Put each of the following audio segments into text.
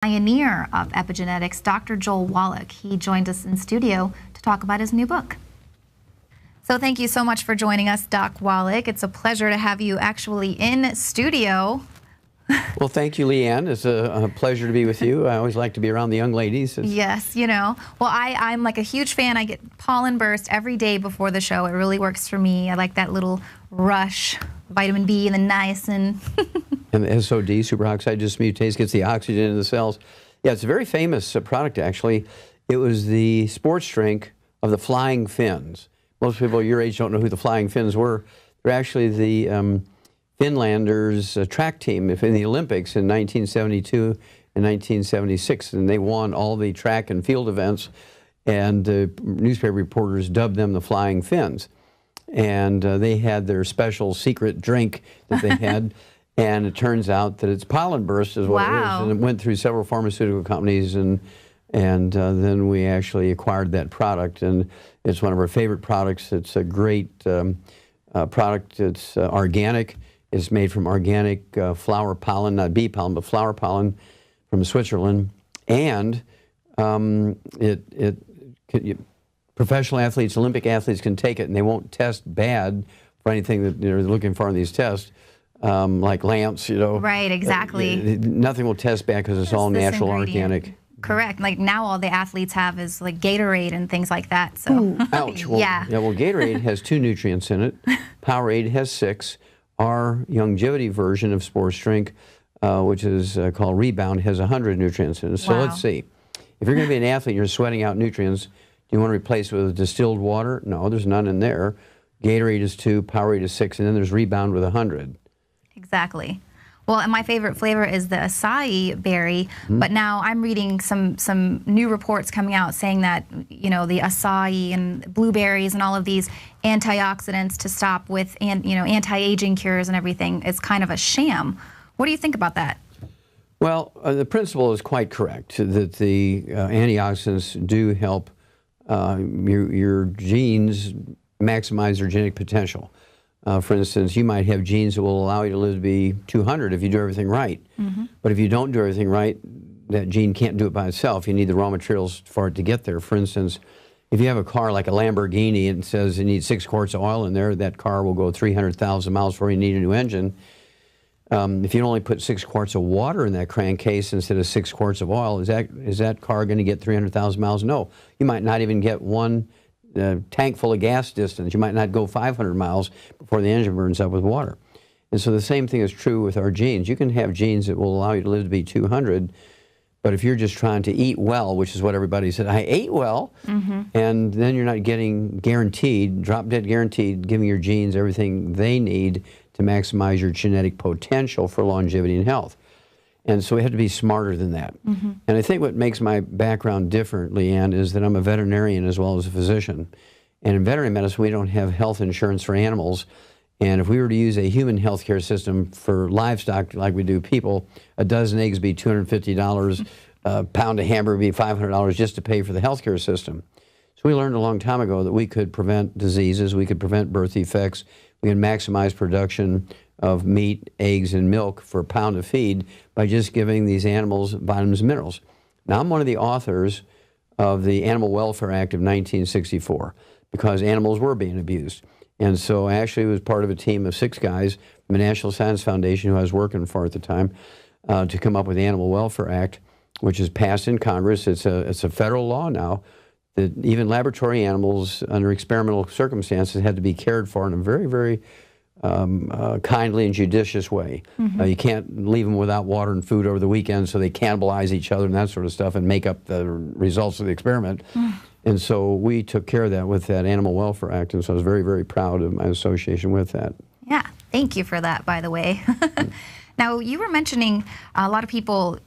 Pioneer of epigenetics, Dr. Joel Wallach. He joined us in studio to talk about his new book. So thank you so much for joining us, Doc Wallach. It's a pleasure to have you actually in studio. Well, thank you, Leanne. It's a pleasure to be with you. I always like to be around the young ladies. Yes, you know. Well, I'm like a huge fan. I get pollen burst every day before the show. It really works for me. I like that little rush, vitamin B and the niacin. And the SOD, superoxide dismutase, gets the oxygen into the cells. Yeah, it's a very famous product, actually. It was the sports drink of the Flying Finns. Most people your age don't know who the Flying Finns were. They're actually the Finlanders' track team in the Olympics in 1972 and 1976, and they won all the track and field events, and newspaper reporters dubbed them the Flying Finns. And they had their special secret drink that they had. And it turns out that it's pollen burst is what it is. And it went through several pharmaceutical companies, and then we actually acquired that product. And it's one of our favorite products. It's a great product. It's organic. It's made from organic flower pollen, not bee pollen, but flower pollen from Switzerland. And professional athletes, Olympic athletes can take it, and they won't test bad for anything that they're looking for in these tests. Like lamps, you know. Right, exactly. Nothing will test bad because it's all natural, organic. Correct. Like now all the athletes have is like Gatorade and things like that. So. Ooh, ouch. Well, yeah, well, Gatorade has 2 nutrients in it. Powerade has 6. Our longevity version of sports drink, which is called Rebound, has 100 nutrients in it. So let's see. If you're going to be an athlete and you're sweating out nutrients, do you want to replace it with distilled water? No, there's none in there. Gatorade is 2, Powerade is 6, and then there's Rebound with 100. Exactly. Well, and my favorite flavor is the acai berry, but now I'm reading some new reports coming out saying that, you know, the acai and blueberries and all of these antioxidants to stop with, anti-aging cures and everything is kind of a sham. What do you think about that? Well, the principle is quite correct, that the antioxidants do help your genes maximize their genetic potential. For instance, you might have genes that will allow you to live to be 200 if you do everything right. But if you don't do everything right, that gene can't do it by itself. You need the raw materials for it to get there. For instance, if you have a car like a Lamborghini and it says you need 6 quarts of oil in there, that car will go 300,000 miles before you need a new engine. If you only put 6 quarts of water in that crankcase instead of 6 quarts of oil, is that car going to get 300,000 miles? No. You might not even get one tank full of gas distance. You might not go 500 miles before the engine burns up with water. And so the same thing is true with our genes. You can have genes that will allow you to live to be 200, but if you're just trying to eat well, which is what everybody said, I ate well, and then you're not getting guaranteed, drop-dead guaranteed, giving your genes everything they need to maximize your genetic potential for longevity and health. And so we have to be smarter than that. And I think what makes my background different, Leanne, is that I'm a veterinarian as well as a physician. And in veterinary medicine, we don't have health insurance for animals. And if we were to use a human healthcare system for livestock like we do people, a dozen eggs would be $250, a pound of hamburger would be $500 just to pay for the healthcare system. So we learned a long time ago that we could prevent diseases, we could prevent birth defects, we can maximize production of meat, eggs, and milk for a pound of feed by just giving these animals vitamins and minerals. Now, I'm one of the authors of the Animal Welfare Act of 1964 because animals were being abused. And so I actually was part of a team of 6 guys from the National Science Foundation, who I was working for at the time, to come up with the Animal Welfare Act, which is passed in Congress. It's a federal law now that even laboratory animals under experimental circumstances had to be cared for in a very, very kindly and judicious way. You can't leave them without water and food over the weekend so they cannibalize each other and that sort of stuff and make up the results of the experiment. And so we took care of that with that Animal Welfare Act, and so I was very, very proud of my association with that. Yeah, thank you for that, by the way. Now, you were mentioning a lot of people,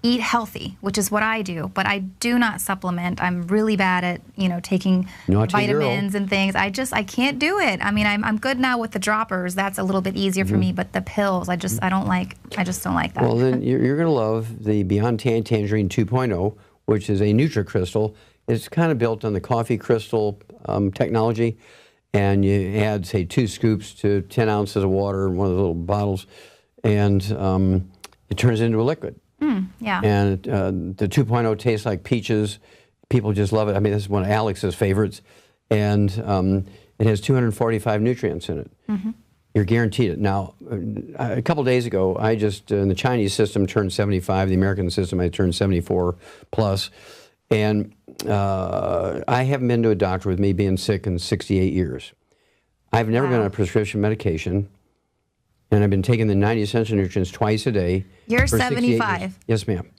eat healthy, which is what I do, but I do not supplement. I'm really bad at, taking vitamins and things. I can't do it. I mean, I'm good now with the droppers. That's a little bit easier for me, but the pills, I just don't like that. Well, then you're going to love the Beyond Tangerine 2.0, which is a NutriCrystal. It's kind of built on the coffee crystal technology, and you add, say, 2 scoops to 10 ounces of water in one of the little bottles, and it turns into a liquid. Yeah. And the 2.0 tastes like peaches. People just love it. I mean, this is one of Alex's favorites. And it has 245 nutrients in it. You're guaranteed it. Now, a couple days ago, I just, in the Chinese system, turned 75. The American system, I turned 74 plus. And I haven't been to a doctor with me being sick in 68 years. I've never been on a prescription medication. And I've been taking the 90 essential nutrients twice a day. You're 75. Yes, ma'am.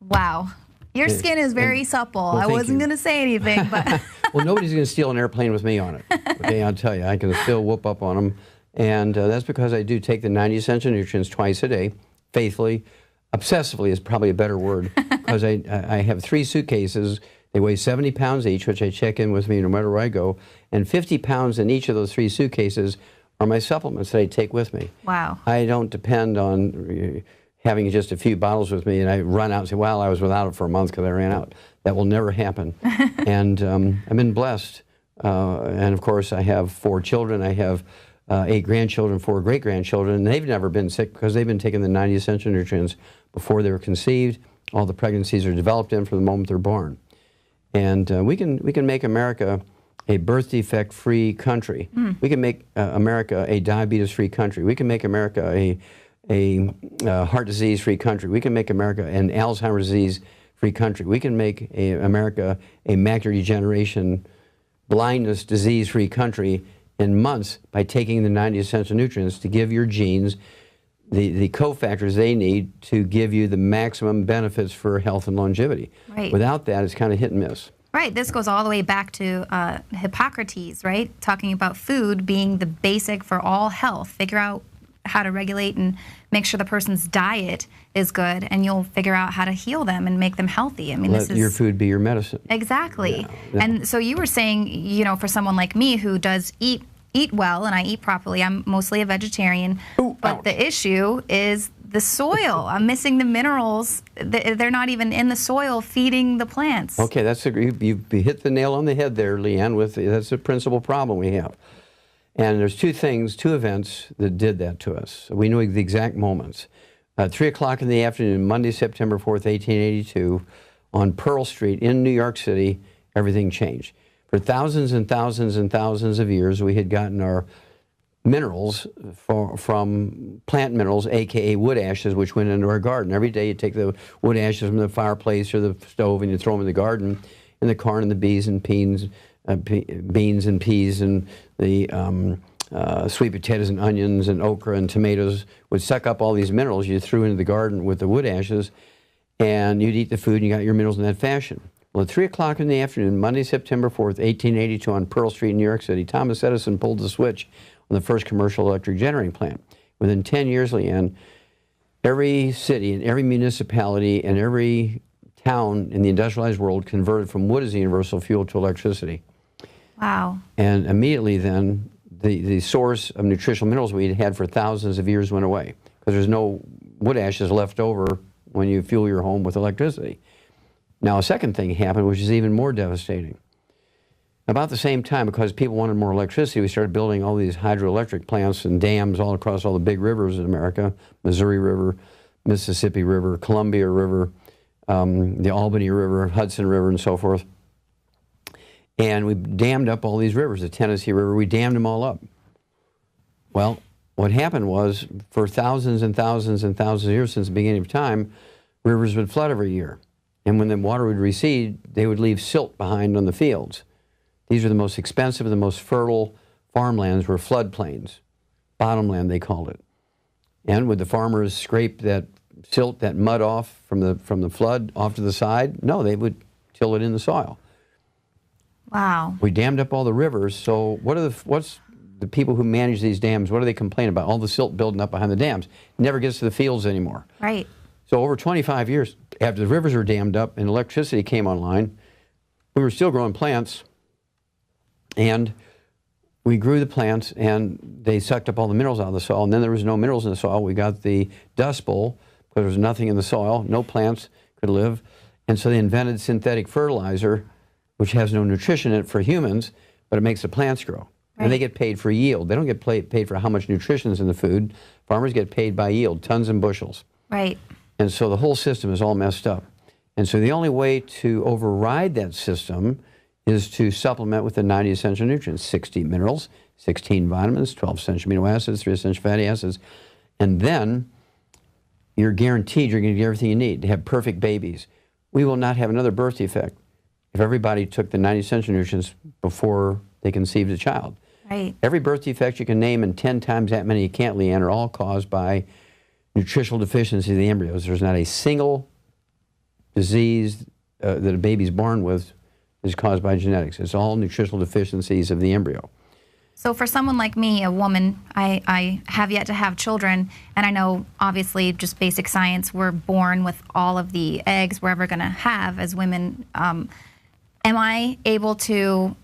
Wow. Your skin is very supple. Well, I wasn't going to say anything, but... Well, nobody's going to steal an airplane with me on it. Okay, I'll tell you. I can still whoop up on them. And that's because I do take the 90 essential nutrients twice a day, faithfully. Obsessively is probably a better word, because I have 3 suitcases. They weigh 70 pounds each, which I check in with me no matter where I go. And 50 pounds in each of those 3 suitcases are my supplements that I take with me. Wow. I don't depend on having just a few bottles with me and I run out and say, well, I was without it for a month because I ran out. That will never happen. And I've been blessed. And of course, I have 4 children. I have 8 grandchildren, 4 great-grandchildren, and they've never been sick because they've been taking the 90 essential nutrients before they were conceived. All the pregnancies are developed in from the moment they're born. And we can make America a birth defect-free country. We can make America a diabetes-free country. We can make America a heart disease-free country. We can make America an Alzheimer's disease-free country. We can make America a macular degeneration, blindness, disease-free country in months by taking the 90 essential nutrients to give your genes the cofactors they need to give you the maximum benefits for health and longevity. Right. Without that, it's kind of hit and miss. Right. This goes all the way back to Hippocrates, right? Talking about food being the basic for all health. Figure out how to regulate and make sure the person's diet is good, and you'll figure out how to heal them and make them healthy. I mean, Let your food be your medicine. Exactly. Yeah. And so you were saying, you know, for someone like me who does eat well and I eat properly, I'm mostly a vegetarian, but the issue is the soil. I'm missing the minerals. They're not even in the soil feeding the plants. Okay, that's you hit the nail on the head there, Leanne. That's the principal problem we have. And there's 2 events that did that to us. We knew the exact moments. 3 o'clock in the afternoon, Monday, September 4th, 1882, on Pearl Street in New York City, everything changed. For thousands and thousands and thousands of years, we had gotten our minerals from plant minerals, a.k.a. wood ashes, which went into our garden. Every day you take the wood ashes from the fireplace or the stove and you throw them in the garden, in the corn and the beans and peas, beans and peas and the sweet potatoes and onions and okra and tomatoes would suck up all these minerals you threw into the garden with the wood ashes, and you'd eat the food and you got your minerals in that fashion. Well, at 3 o'clock in the afternoon, Monday, September 4th, 1882, on Pearl Street in New York City, Thomas Edison pulled the switch on the first commercial electric generating plant. Within 10 years, Leanne, every city and every municipality and every town in the industrialized world converted from wood as the universal fuel to electricity. Wow. And immediately then, the source of nutritional minerals we had had for thousands of years went away, because there's no wood ashes left over when you fuel your home with electricity. Now, a second thing happened, which is even more devastating. About the same time, because people wanted more electricity, we started building all these hydroelectric plants and dams all across all the big rivers in America, Missouri River, Mississippi River, Columbia River, the Albany River, Hudson River, and so forth. And we dammed up all these rivers, the Tennessee River, we dammed them all up. Well, what happened was, for thousands and thousands and thousands of years since the beginning of time, rivers would flood every year. And when the water would recede, they would leave silt behind on the fields. These are the most expensive, the most fertile farmlands were floodplains. Bottomland, they called it. And would the farmers scrape that silt, that mud off from the flood off to the side? No, they would till it in the soil. Wow. We dammed up all the rivers, so what's the people who manage these dams, what do they complain about? All the silt building up behind the dams. It never gets to the fields anymore. Right. So over 25 years, after the rivers were dammed up and electricity came online, we were still growing plants, and we grew the plants, and they sucked up all the minerals out of the soil, and then there was no minerals in the soil. We got the Dust Bowl, because there was nothing in the soil, no plants could live, and so they invented synthetic fertilizer, which has no nutrition in it for humans, but it makes the plants grow. Right. And they get paid for yield. They don't get paid for how much nutrition is in the food. Farmers get paid by yield, tons and bushels. Right. And so the whole system is all messed up. And so the only way to override that system is to supplement with the 90 essential nutrients, 60 minerals, 16 vitamins, 12 essential amino acids, 3 essential fatty acids. And then you're guaranteed you're going to get everything you need to have perfect babies. We will not have another birth defect if everybody took the 90 essential nutrients before they conceived a child. Right. Every birth defect you can name, and 10 times that many you can't, Leanne, are all caused by nutritional deficiency of the embryos. There's not a single disease that a baby's born with is caused by genetics. It's all nutritional deficiencies of the embryo. So for someone like me, a woman, I have yet to have children, and I know obviously just basic science, we're born with all of the eggs we're ever going to have as women. Am I able to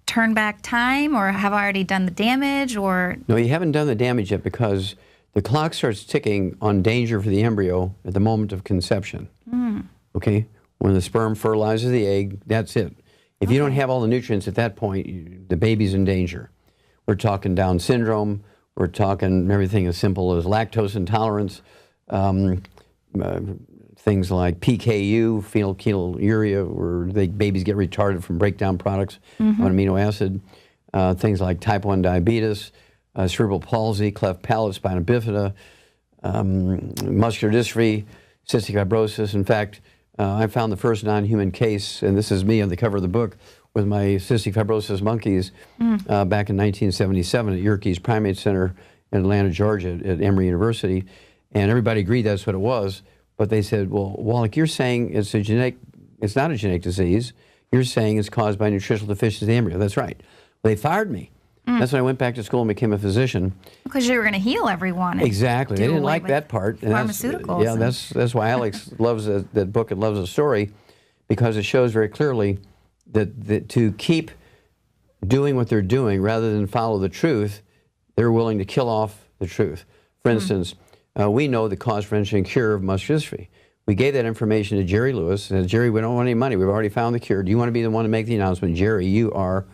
turn back time, or have I already done the damage? Or no, you haven't done the damage yet, because the clock starts ticking on danger for the embryo at the moment of conception. Okay? When the sperm fertilizes the egg, that's it. If you don't have all the nutrients at that point, the baby's in danger. We're talking Down syndrome. We're talking everything as simple as lactose intolerance, things like PKU, phenylketonuria, where babies get retarded from breakdown products of an amino acid, things like type 1 diabetes, cerebral palsy, cleft palate, spina bifida, muscular dystrophy, cystic fibrosis. In fact, I found the first non-human case, and this is me on the cover of the book, with my cystic fibrosis monkeys back in 1977 at Yerkes Primate Center in Atlanta, Georgia, at Emory University. And everybody agreed that's what it was. But they said, well, Wallach, you're saying it's not a genetic disease. You're saying it's caused by nutritional deficiency of the embryo. That's right. Well, they fired me. That's when I went back to school and became a physician. Because you were going to heal everyone. Exactly. They didn't like that part. And pharmaceuticals. Yeah, that's why Alex loves that book and loves the story, because it shows very clearly that to keep doing what they're doing rather than follow the truth, they're willing to kill off the truth. For instance, we know the cause, prevention, and cure of muscular dystrophy. We gave that information to Jerry Lewis, and said, Jerry, we don't want any money. We've already found the cure. Do you want to be the one to make the announcement? Jerry, you are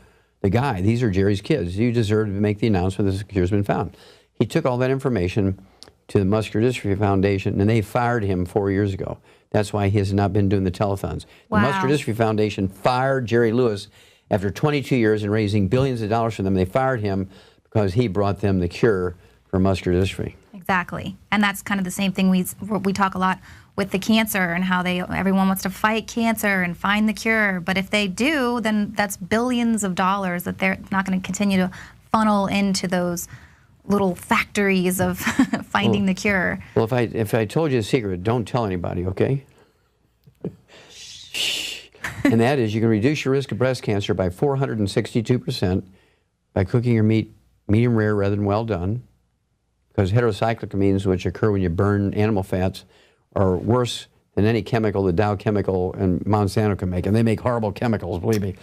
the guy. These are Jerry's kids. You deserve to make the announcement that the cure's been found. He took all that information to the Muscular Dystrophy Foundation, and they fired him 4 years ago. That's why he has not been doing the telethons. Wow. The Muscular Dystrophy Foundation fired Jerry Lewis after 22 years and raising billions of dollars for them. They fired him because he brought them the cure for muscular dystrophy. Exactly. And that's kind of the same thing we talk a lot with the cancer, and how everyone wants to fight cancer and find the cure. But if they do, then that's billions of dollars that they're not going to continue to funnel into those little factories of finding the cure. Well, if I told you a secret, don't tell anybody, okay? Shh. And that is, you can reduce your risk of breast cancer by 462% by cooking your meat medium rare rather than well done, because heterocycloamines, which occur when you burn animal fats, are worse than any chemical the Dow Chemical and Monsanto can make. And they make horrible chemicals, believe me.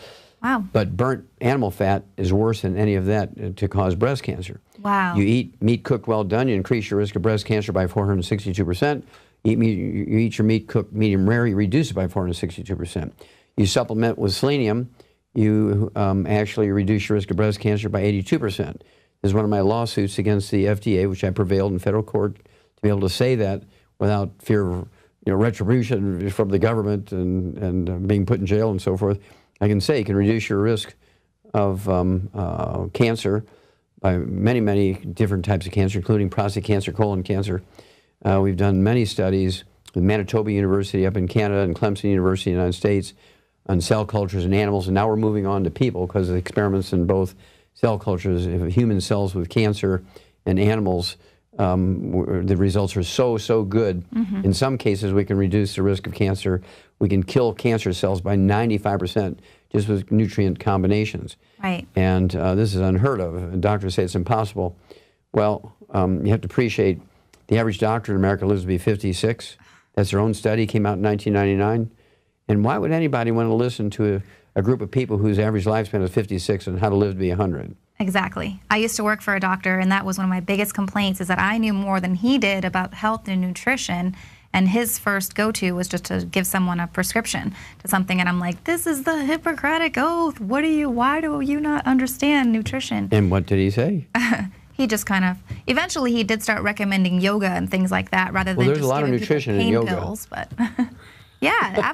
Wow. But burnt animal fat is worse than any of that to cause breast cancer. Wow. You eat meat cooked well done, you increase your risk of breast cancer by 462%. You eat your meat cooked medium rare, you reduce it by 462%. You supplement with selenium, you actually reduce your risk of breast cancer by 82%. This is one of my lawsuits against the FDA, which I prevailed in federal court to be able to say that without fear of retribution from the government and being put in jail and so forth. I can say you can reduce your risk of cancer by many, many different types of cancer, including prostate cancer, colon cancer. We've done many studies with Manitoba University up in Canada and Clemson University in the United States on cell cultures in animals, and now we're moving on to people because of experiments in both cell cultures, human cells with cancer, and animals. The results are so good. In some cases, we can reduce the risk of cancer. We can kill cancer cells by 95% just with nutrient combinations. Right. And this is unheard of. Doctors say it's impossible. Well, you have to appreciate the average doctor in America lives to be 56. That's their own study, came out in 1999. And why would anybody want to listen to a group of people whose average lifespan is 56 and how to live to be 100? Exactly. I used to work for a doctor, and that was one of my biggest complaints, is that I knew more than he did about health and nutrition, and his first go-to was just to give someone a prescription to something, and I'm like, this is the Hippocratic Oath. Why do you not understand nutrition? And what did he say? he just kind of, eventually he did start recommending yoga and things like that rather than Well, there's just a lot of giving people nutrition in pain yoga. pills, but yeah, absolutely.